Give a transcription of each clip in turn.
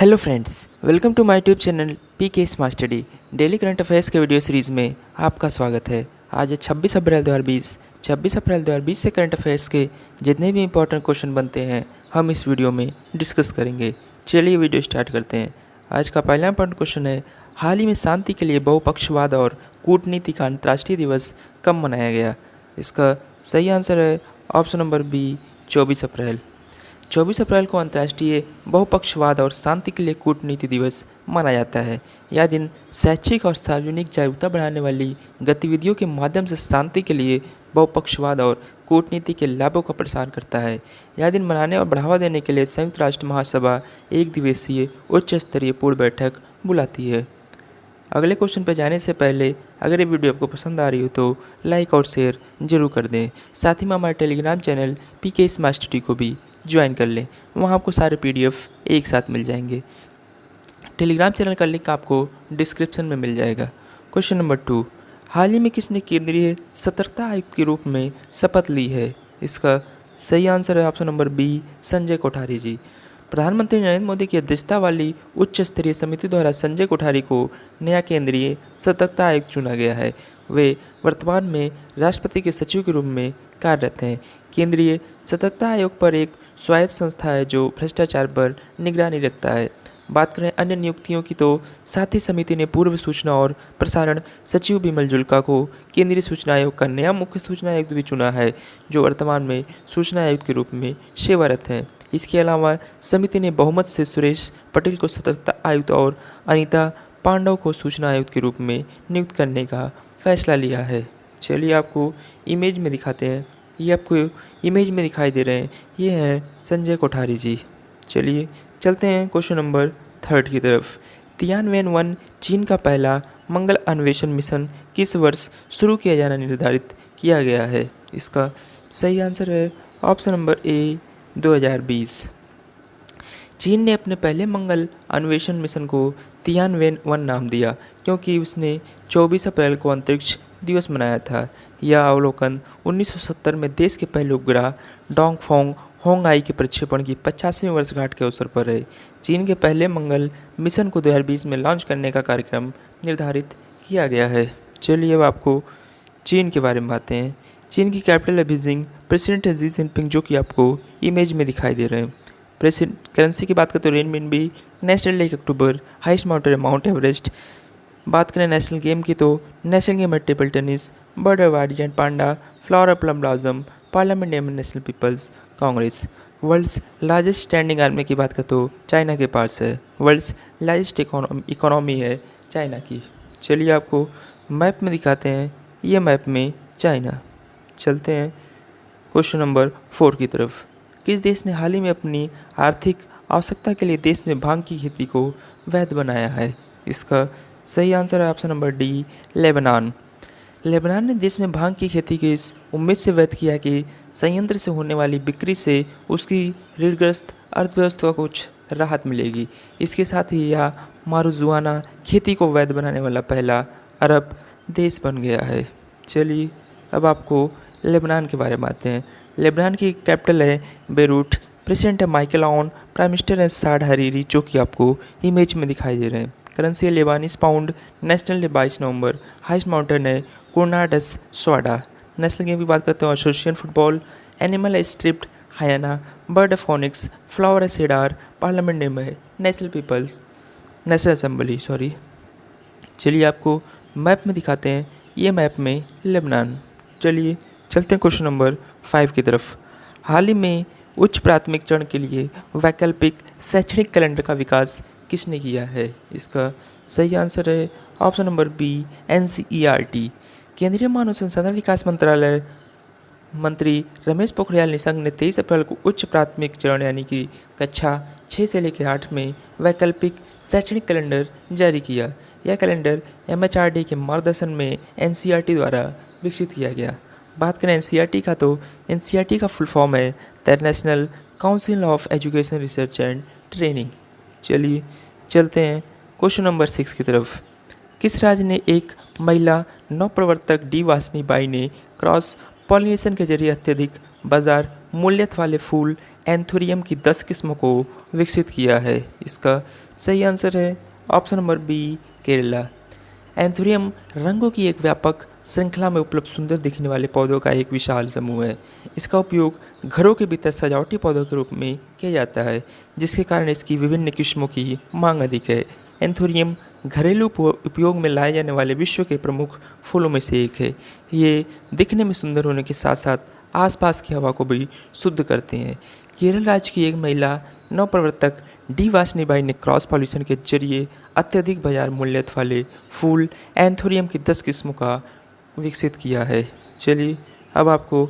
Hello friends, welcome to my YouTube channel PK smart study. Daily current affairs के video series में आपका स्वागत है। आज है 26 अप्रैल 2020। 26 अप्रैल 2020 से करंट अफेयर्स के जितने भी इंपॉर्टेंट क्वेश्चन बनते हैं हम इस वीडियो में डिस्कस करेंगे। चलिए वीडियो स्टार्ट करते हैं। आज का पहला इंपॉर्टेंट क्वेश्चन है, हाल ही में शांति के लिए बहुपक्षवाद और कूटनीति का अंतर्राष्ट्रीय दिवस कब मनाया गया? इसका सही आंसर है ऑप्शन नंबर बी, 24 अप्रैल। 24 अप्रैल को अंतर्राष्ट्रीय बहुपक्षवाद और शांति के लिए कूटनीति दिवस माना जाता है। यह दिन शैक्षिक और सार्वजनिक जागरूकता बढ़ाने वाली गतिविधियों के माध्यम से शांति के लिए बहुपक्षवाद और कूटनीति के लाभों का प्रसार करता है। यह दिन मनाने और बढ़ावा देने के लिए संयुक्त राष्ट्र महासभा एक दिवसीय उच्च स्तरीय पूर्ण बैठक बुलाती है। अगले क्वेश्चन पर जाने से पहले अगर ये वीडियो आपको पसंद आ रही हो तो लाइक और शेयर जरूर कर दें। साथ ही में हमारे Telegram channel PK smart study को भी ज्वाइन कर लें, वहाँ आपको सारे पीडीएफ एक साथ मिल जाएंगे। टेलीग्राम चैनल का लिंक आपको डिस्क्रिप्शन में मिल जाएगा। क्वेश्चन नंबर 2, हाल ही में किसने केंद्रीय सतर्कता आयुक्त के रूप में शपथ ली है? इसका सही आंसर है option number B, Sanjay Kothari ji. प्रधानमंत्री नरेंद्र मोदी की अध्यक्षता वाली उच्च स्तरीय समिति द्वारा संजय कोठारी को नया केंद्रीय सतर्कता आयुक्त चुना गया है। वे वर्तमान में राष्ट्रपति के सचिव के रूप में कार्यरत हैं। केंद्रीय सतर्कता आयोग पर एक स्वायत्त संस्था है जो भ्रष्टाचार पर निगरानी रखता है। बात करें अन्य नियुक्तियों की तो साथ ही समिति ने पूर्व सूचना और प्रसारण सचिव बिमल जुल्का को केंद्रीय सूचना आयोग का नया मुख्य सूचना आयुक्त भी चुना है, जो वर्तमान में सूचना आयुक्त के रूप में सेवारत हैं। इसके अलावा समिति ने बहुमत से सुरेश पटेल को सतर्कता आयुक्त और अनीता पांडव को सूचना आयुक्त के रूप में नियुक्त करने का फैसला लिया है। चलिए आपको इमेज में दिखाते हैं। ये आपको इमेज में दिखाई दे रहे हैं, ये हैं संजय कोठारी जी। चलिए चलते हैं क्वेश्चन नंबर 3 की तरफ। तियानवेन-1 चीन का पहला मंगल अन्वेषण मिशन किस वर्ष शुरू किया जाना निर्धारित किया गया है? इसका सही आंसर है ऑप्शन नंबर ए, 2020। चीन ने अपने पहले मंगल अन्वेषण मिशन को तियानवेन-1 नाम दिया क्योंकि उसने 24 अप्रैल को अंतरिक्ष दिवस मनाया था। यह अवलोकन 1970 में देश के पहले उपग्रह डोंगफोंग होंगआई के प्रक्षेपण की 50वीं वर्षगांठ के अवसर पर है। चीन के पहले मंगल मिशन को 2020 में लॉन्च करने का कार्यक्रम निर्धारित किया गया है। चलिए अब आपको चीन के बारे में बातें हैं। चीन की कैपिटल है बीजिंग। प्रेसिडेंट है शी जिनपिंग, जो कि आपको इमेज में दिखाई दे रहे हैं। करेंसी की बात करें तो renminbi. National day 1 October. Highest mountain है माउंट एवरेस्ट। बात करें नेशनल गेम की तो नेशनल गेम है table tennis. Bird award giant panda. Flower plum blossom. Parliament name national people's congress. World's largest standing army की बात करें तो चाइना के पास है। वर्ल्ड्स लार्जेस्ट इकोनॉमी है चाइना की। चलिए आपको मैप में दिखाते हैं, ये मैप में चाइना। चलते हैं क्वेश्चन नंबर 4 की तरफ। किस देश ने हाल ही में अपनी आर्थिक आवश्यकता के लिए देश में भांग की खेती को वैध बनाया है? इसका सही आंसर है option number D, Lebanon. Lebanon ने देश में भांग की खेती की इस उम्मीद से वैध किया कि संयंत्र से होने वाली बिक्री से उसकी ऋणग्रस्त अर्थव्यवस्था को कुछ राहत मिलेगी। इसके साथ ही यह मारुजुआना खेती को वैध बनाने वाला पहला अरब देश बन गया है। चलिए अब आपको लेबनान के बारे में बातें हैं। लेबनान की कैपिटल है बेरूट। प्रेसिडेंट है माइकल आउन। प्राइम मिनिस्टर है साद हरीरी, जो कि आपको इमेज में दिखाई दे रहे हैं। करेंसी है लेबानीज पाउंड। नेशनल डे 22 नवंबर। हाईएस्ट माउंटेन है कुर्नाडस स्वाडा। नेशनल गेम की बात करते हैं एसोसिएशन फुटबॉल। एनिमल है स्ट्रिप्ड हायना। बर्ड है फोनिक्स। फ्लावर है सेडार। पार्लियामेंट नेम है नेशनल असेंबली। चलिए आपको मैप में दिखाते हैं, ये मैप में लेबनान। चलिए चलते हैं क्वेश्चन नंबर 5 की तरफ। हाल ही में उच्च प्राथमिक चरण के लिए वैकल्पिक शैक्षणिक कैलेंडर का विकास किसने किया है? इसका सही आंसर है ऑप्शन नंबर बी, NCERT। केंद्रीय मानव संसाधन विकास मंत्रालय मंत्री रमेश पोखरियाल निशंक ने 23 अप्रैल को उच्च प्राथमिक चरण यानी कि कक्षा 6 से लेकर 8 में वैकल्पिक शैक्षणिक कैलेंडर जारी किया। यह कैलेंडर MHRD के मार्गदर्शन में NCERT द्वारा विकसित किया गया। बात करें NCERT का तो NCERT का फुल फॉर्म है the national council of education research and training. चलिए चलते हैं क्वेश्चन नंबर 6 की तरफ। किस राज्य ने एक महिला नवप्रवर्तक डी वासनी बाई ने क्रॉस पॉलिनेशन के जरिए अत्यधिक बाजार मूल्य वाले फूल एंथोरियम की 10 किस्मों को विकसित किया है? इसका सही आंसर है option number B, Kerala. Anthurium रंगों की एक व्यापक श्रृंखला में उपलब्ध सुंदर दिखने वाले पौधों का एक विशाल समूह है। इसका उपयोग घरों के भीतर सजावटी पौधों के रूप में किया जाता है, जिसके कारण इसकी विभिन्न किस्मों की मांग अधिक है। एंथोरियम घरेलू उपयोग में लाए जाने वाले विश्व के प्रमुख फूलों में से एक है। ये दिखने में सुंदर होने के साथ साथ आसपास की हवा को भी शुद्ध करते हैं। केरल राज्य की एक महिला नवप्रवर्तक डी वासनीबाई ने क्रॉस पॉलिनेशन के जरिए अत्यधिक बाजार मूल्य वाले फूल एंथोरियम की 10 किस्मों का विकसित किया है। चलिए अब आपको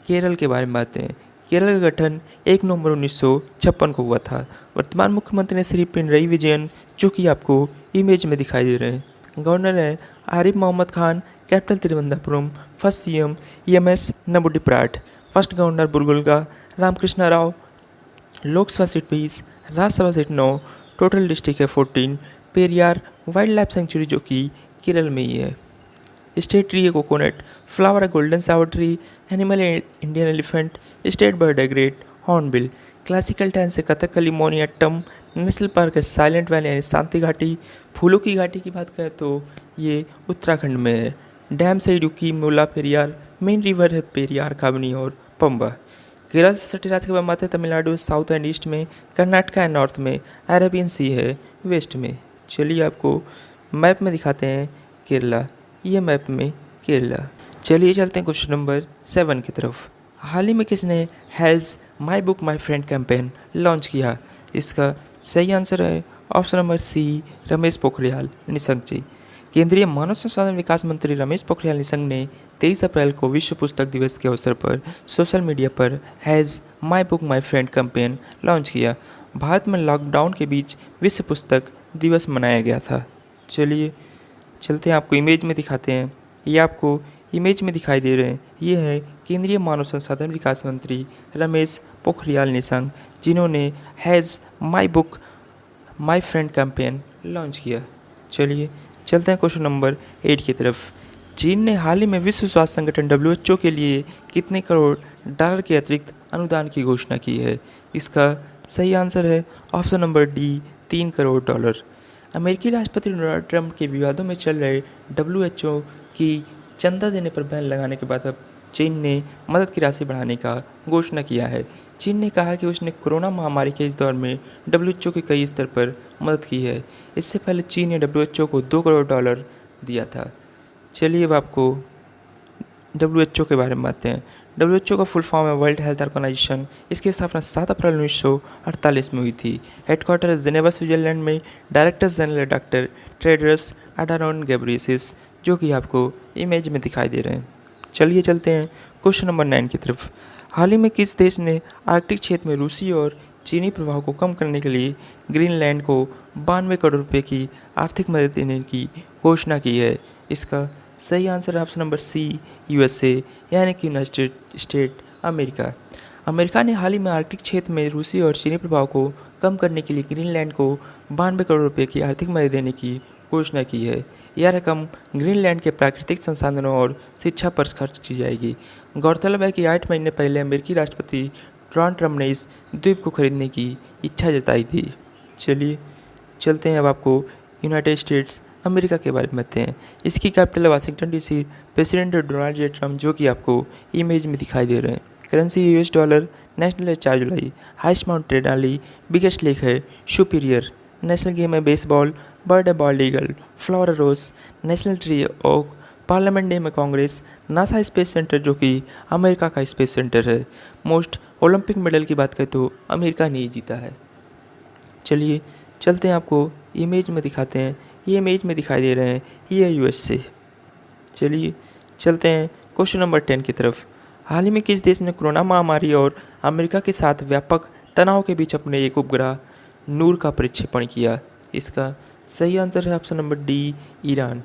केरल के बारे में बातें हैं। केरल का गठन 1 नवंबर 1956 को हुआ था। वर्तमान मुख्यमंत्री हैं श्री पिनरई विजयन, जो कि आपको इमेज में दिखाई दे रहे हैं। गवर्नर है Arif Mohammad Khan, capital Thiruvananthapuram. First CM EMS Namboodiri. First governor Burgula Ramakrishna Rao. Lok Sabha seat 20, Rajya Sabha seat 9, total district है 14। पेरियार वाइल्ड लाइफ सेंचुरी जो कि केरल में ही है। स्टेट ट्री है कोकोनट। फ्लावर है गोल्डन सावर ट्री। एनिमल है इंडियन एलिफेंट। स्टेट बर्ड है ग्रेट हॉर्नबिल। क्लासिकल डांस है कथकली मोहिनीअट्टम। नेशनल पार्क है साइलेंट वैली यानी शांति घाटी। फूलों की घाटी की बात करें तो ये उत्तराखंड में है। डैम है इडुक्की, मुल्ला पेरियार। मेन रिवर है पेरियार, काबनी और पंबा। केरल से सटे राज्य के बाद आते हैं तमिलनाडु साउथ एंड ईस्ट में, कर्नाटका है नॉर्थ में, अरेबियन सी है वेस्ट में। चलिए आपको मैप में दिखाते हैं केरला। ये मैप में केरला। चलिए चलते हैं क्वेश्चन नंबर 7 की तरफ। हाल ही में किसने has my book my friend campaign launch किया? इसका सही आंसर है option number C, Ramesh Pokhriyal Nishank ji. केंद्रीय मानव संसाधन विकास मंत्री रमेश पोखरियाल निशंक ने 23 अप्रैल को विश्व पुस्तक दिवस के अवसर पर सोशल मीडिया पर has my book my friend campaign launch किया। भारत में लॉकडाउन के बीच विश्व पुस्तक दिवस मनाया गया था। चलिए चलते हैं, आपको इमेज में दिखाते हैं। ये आपको इमेज में दिखाई दे रहे हैं, ये है केंद्रीय मानव संसाधन विकास मंत्री रमेश पोखरियाल निशंक, जिन्होंने has my book my friend campaign launch किया। चलिए चलते हैं क्वेश्चन नंबर 8 की तरफ। चीन ने हाल ही में विश्व स्वास्थ्य संगठन WHO के लिए कितने करोड़ डॉलर के अतिरिक्त अनुदान की घोषणा की है? इसका सही आंसर है option number D, 3 crore dollar. अमेरिकी राष्ट्रपति डोनाल्ड ट्रंप के विवादों में चल रहे WHO की चंदा देने पर बैन लगाने के बाद अब चीन ने मदद की राशि बढ़ाने का घोषणा किया है। चीन ने कहा कि उसने कोरोना महामारी के इस दौर में WHO के कई स्तर पर मदद की है। इससे पहले चीन ने WHO को 2 करोड़ डॉलर दिया था। चलिए अब आपको WHO के बारे में बातें हैं। WHO का फुल फॉर्म है वर्ल्ड हेल्थ ऑर्गेनाइजेशन। इसकी स्थापना 7 अप्रैल 1948 में हुई थी। हेडक्वार्टर जेनेवा स्विट्जरलैंड में। Director general doctor Tedros Adhanom Ghebreyesus, जो कि आपको इमेज में दिखाई दे रहे हैं। चलिए चलते हैं क्वेश्चन नंबर 9 की तरफ। हाल ही में किस देश ने आर्कटिक क्षेत्र में रूसी और चीनी प्रभाव को कम करने के लिए ग्रीनलैंड को 92 करोड़ रुपए की आर्थिक मदद देने की घोषणा की है? इसका सही आंसर है ऑप्शन नंबर सी, USA यानी कि यूनाइटेड स्टेट अमेरिका। अमेरिका ने हाल ही में आर्कटिक क्षेत्र में रूसी और चीनी प्रभाव को कम करने के लिए ग्रीनलैंड को 92 करोड़ रुपए की आर्थिक मदद देने की घोषणा की है। यह रकम ग्रीनलैंड के प्राकृतिक संसाधनों और शिक्षा पर खर्च की जाएगी। गौरतलब है कि 8 महीने पहले अमेरिकी राष्ट्रपति डोनाल्ड ट्रंप ने इस द्वीप को खरीदने की इच्छा जताई थी। चलिए चलते हैं, अब आपको यूनाइटेड स्टेट्स अमेरिका के बारे में बताते हैं। इसकी कैपिटल है Washington DC। President Donald J. Trump, जो कि आपको इमेज में दिखाई दे रहे हैं। Currency US dollar. नेशनल है 4 July. Highest mountain Denali. Biggest lake है सुपीरियर। नेशनल गेम है बेसबॉल। बर्ड है बॉल्ड ईगल। फ्लावर है रोज। नेशनल ट्री है ओक। पार्लियामेंट डे में कांग्रेस। नासा स्पेस सेंटर, जो कि अमेरिका का स्पेस सेंटर है। मोस्ट ओलंपिक मेडल की बात करें तो अमेरिका ने ही जीता है। चलिए चलते हैं, आपको इमेज में दिखाते हैं। ये इमेज में दिखाई दे रहे हैं, ये है USA। चलिए चलते हैं क्वेश्चन नंबर 10 की तरफ। हाल ही में किस देश ने कोरोना महामारी और अमेरिका के साथ व्यापक तनाव के बीच अपने एक उपग्रह नूर का प्रक्षेपण किया? इसका सही आंसर है option number D, Iran.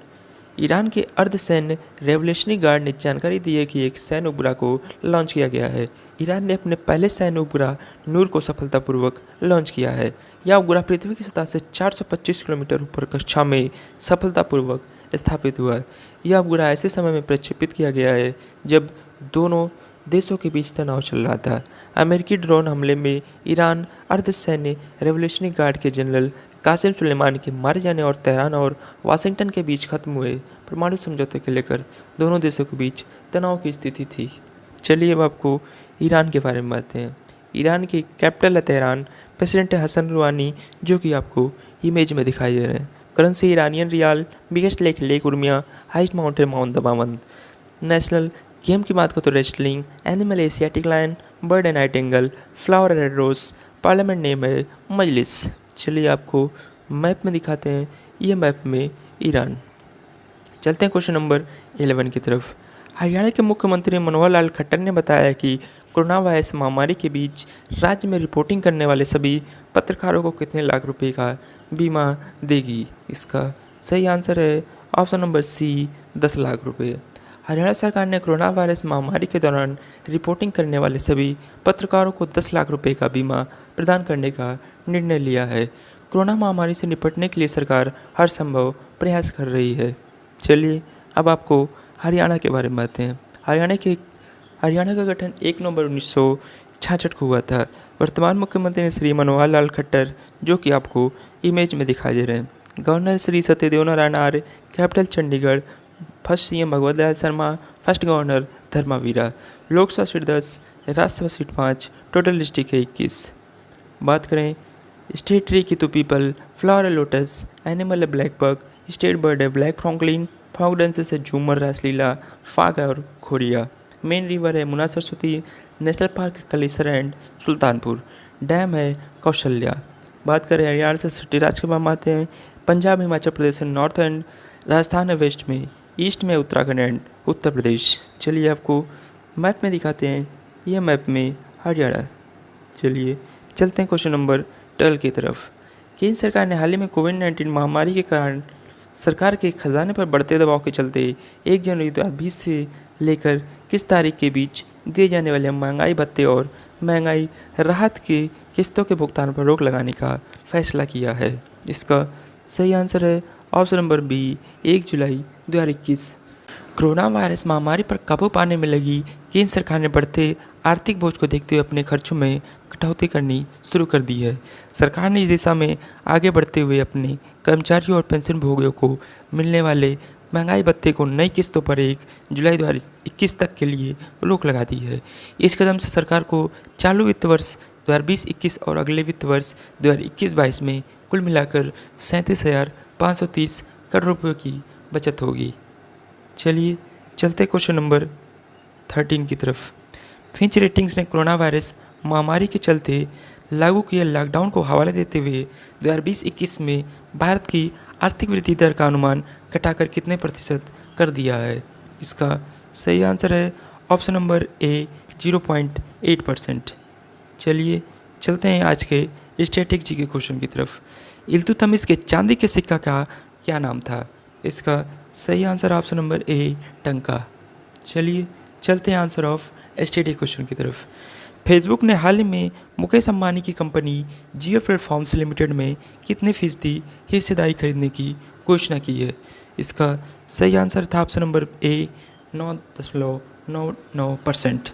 Iran के अर्धसैन्य रेवोल्यूशनरी गार्ड ने जानकारी दी है कि एक सैन्य उपग्रह को लॉन्च किया गया है। ईरान ने अपने पहले सैन्य उपग्रह नूर को सफलतापूर्वक लॉन्च किया है। यह उपग्रह पृथ्वी की सतह से 425 किलोमीटर ऊपर कक्षा में सफलतापूर्वक स्थापित हुआ है। यह उपग्रह ऐसे समय में प्रक्षेपित किया गया है जब दोनों देशों के बीच तनाव चल रहा था। अमेरिकी ड्रोन हमले में ईरान अर्धसैन्य रेवोल्यूशनरी गार्ड के जनरल कासिम सुलेमानी के मारे जाने और तेहरान और वाशिंगटन के बीच खत्म हुए परमाणु समझौते को लेकर दोनों देशों के बीच तनाव की स्थिति थी। चलिए अब आपको ईरान के बारे में बताते हैं। ईरान की कैपिटल है तेहरान। प्रेसिडेंट है हसन रूहानी, जो कि आपको इमेज में दिखाई दे रहे हैं। Currency Iranian rial. Biggest lake Urmia. Highest mountain Mount Damavand. National game की बात करो तो wrestling. Animal Asiatic lion. Bird and nightingale. Flower red rose. Parliament name है मजलिस। चलिए आपको मैप में दिखाते हैं। ये मैप में ईरान। चलते हैं क्वेश्चन नंबर 11 की तरफ। हरियाणा के मुख्यमंत्री मनोहर लाल खट्टर ने बताया कि कोरोना वायरस महामारी के बीच राज्य में रिपोर्टिंग करने वाले सभी पत्रकारों को कितने लाख रुपए का बीमा देगी। इसका सही आंसर है ऑप्शन नंबर सी, 10 लाख रुपए। हरियाणा सरकार ने कोरोना वायरस महामारी के दौरान रिपोर्टिंग करने वाले सभी पत्रकारों को 10 लाख रुपए का बीमा प्रदान करने का निर्णय लिया है। कोरोना महामारी से निपटने के लिए सरकार हर संभव प्रयास कर रही है। चलिए अब आपको हरियाणा के बारे में बताते हैं। हरियाणा का गठन 1 नवंबर 1966 को हुआ था। वर्तमान मुख्यमंत्री श्री मनोहर लाल खट्टर, जो कि आपको इमेज में दिखाई दे रहे हैं। Governor Shri Satyadev Narayan Arya. Capital Chandigarh. First CM Bhagwat Lal Sharma. First governor Dharmavira. Lok Sabha seat 10, Rajya Sabha seat 5, total district है 21। बात करें स्टेट ट्री की तो पीपल। फ्लावर है लोटस। एनिमल है ब्लैक बक। स्टेट बर्ड है ब्लैक फ्रॉन्कलिन। फोक डांसेस है झूमर, रासलीला, फाग और खोरिया। मेन रिवर है मुना सरस्वती। नेशनल पार्क है कलेसर एंड सुल्तानपुर। डैम है कौशल्या। बात करें हरियाणा से सिटी राज्य के बारे में आते हैं। पंजाब, हिमाचल प्रदेश है नॉर्थ एंड। राजस्थान है वेस्ट में। ईस्ट में उत्तराखंड एंड उत्तर प्रदेश। चलिए आपको मैप में दिखाते हैं। यह मैप में हरियाणा। चलिए चलते हैं क्वेश्चन नंबर 12 की तरफ। केंद्र सरकार ने हाल ही में कोविड-19 महामारी के कारण सरकार के खजाने पर बढ़ते दबाव के चलते 1 जनवरी 2020 से लेकर किस तारीख के बीच दिए जाने वाले महंगाई भत्ते और महंगाई राहत के किस्तों के भुगतान पर रोक लगाने का फैसला किया है। इसका सही आंसर है ऑप्शन नंबर बी, 1 जुलाई 2021। कोरोना वायरस महामारी पर काबू पाने में लगी केंद्र सरकार ने बढ़ते आर्थिक बोझ को देखते हुए अपने खर्चों में कटौती करनी शुरू कर दी है। सरकार ने इस दिशा में आगे बढ़ते हुए अपने कर्मचारियों और पेंशन भोगियों को मिलने वाले महंगाई भत्ते को नई किस्तों पर 1 जुलाई 2021 तक के लिए रोक लगा दी है। इस कदम से सरकार को चालू वित्त वर्ष 2020-21 और अगले वित्त वर्ष 2021-22 में कुल मिलाकर 37,530 करोड़ रुपये की बचत होगी। चलिए चलते क्वेश्चन नंबर 13 की तरफ। फिंच रेटिंग्स ने कोरोना वायरस महामारी के चलते लागू किए लॉकडाउन को हवाला देते हुए 2020-21 में भारत की आर्थिक वृद्धि दर का अनुमान घटाकर कितने प्रतिशत कर दिया है। इसका सही आंसर है ऑप्शन नंबर ए, 0.8%। चलिए चलते हैं आज के स्टैटिक जी के क्वेश्चन की तरफ। इल्तुतमिश के चांदी के सिक्का का क्या नाम था। इसका सही आंसर ऑप्शन नंबर ए, टंका। चलिए चलते हैं आंसर ऑफ स्टडी क्वेश्चन की तरफ। फेसबुक ने हाल ही में मुकेश अंबानी की कंपनी जियो प्लेटफॉर्म्स लिमिटेड में कितने फीसदी हिस्सेदारी खरीदने की घोषणा की है। इसका सही आंसर था ऑप्शन नंबर ए, 9.99%।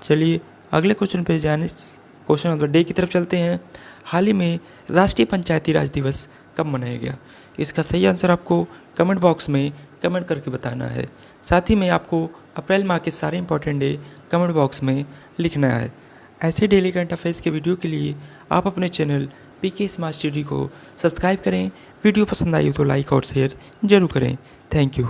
चलिए अगले क्वेश्चन पे जाने क्वेश्चन ऑफ द डे की तरफ चलते हैं। हाल ही में राष्ट्रीय पंचायती राज दिवस कब मनाया गया। इसका सही आंसर आपको कमेंट बॉक्स में कमेंट करके बताना है। साथ ही में आपको अप्रैल माह के सारे इंपॉर्टेंट डे कमेंट बॉक्स में लिखना है। ऐसे डेली करंट अफेयर्स के वीडियो के लिए आप अपने चैनल पीके स्मार्ट स्टडी को सब्सक्राइब करें। वीडियो पसंद आई हो तो लाइक और शेयर जरूर करें। Thank you.